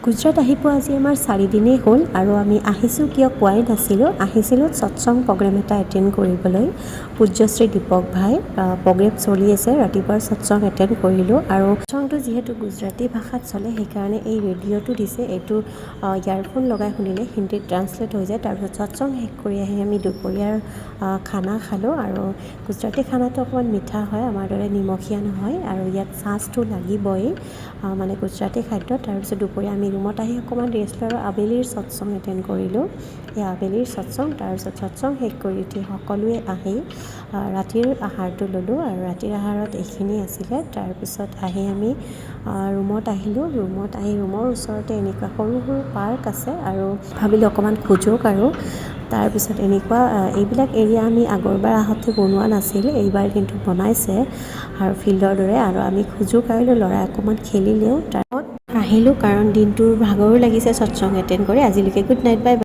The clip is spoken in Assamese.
গুজৰাট আহি পোৱা আজি আমাৰ 4 দিনেই হ'ল আৰু আমি আহিছোঁ কিয় কোৱাই নাছিলোঁ। আহিছিলোঁ সৎসং প্ৰগ্ৰেম এটা এটেণ্ড কৰিবলৈ। পূজ্যশ্ৰী দীপক ভাই প্ৰগ্ৰেম চলি আছে, ৰাতিপুৱাৰ সৎসং এটেণ্ড কৰিলোঁ। আৰু সৎসংটো যিহেতু গুজৰাটী ভাষাত চলে সেইকাৰণে এই ৰেডিঅ'টো দিছে, এইটো ইয়াৰফোন লগাই শুনিলে হিন্দীত ট্ৰান্সলেট হৈ যায়। তাৰপিছত সৎসং শেষ কৰি আহি আমি দুপৰীয়াৰ খানা খালোঁ। আৰু গুজৰাটী খানাটো অকণমান মিঠা হয়, আমাৰ দৰে নিমখীয়া নহয়, আৰু ইয়াত চাছটো লাগিবই, মানে গুজৰাটী খাদ্য। তাৰপিছত দুপৰীয়া আমি ৰুমত আহি অকণমান ৰেষ্ট লৈ আৰু আবেলিৰ সৎসং এটেণ্ড কৰিলোঁ। এই আবেলিৰ সৎসং, তাৰপিছত সৎসং শেষ কৰি উঠি সকলোৱে আহি ৰাতিৰ আহাৰটো ল'লোঁ। আৰু ৰাতিৰ আহাৰত এইখিনি আছিলে। তাৰপিছত আহি আমি ৰুমত আহিলোঁ। ৰুমত আহি ৰুমৰ ওচৰতে এনেকুৱা সৰু সৰু পাৰ্ক আছে, আৰু ভাবিলোঁ অকণমান খোজক। আৰু তাৰপিছত এনেকুৱা এইবিলাক এৰিয়া আমি আগৰবাৰ আহোঁতে বনোৱা নাছিল, এইবাৰ কিন্তু বনাইছে আৰু ফিল্ডৰ দৰে। আৰু আমি খোজো কাঢ়িলোঁ, ল'ৰাই অকণমান খেলিলেও। আহিলোঁ কাৰণ দিনটোৰ ভাগৰো লাগিছে সৎসং এটেণ্ড কৰি। আজিলৈকে গুড নাইট, বাই বাই।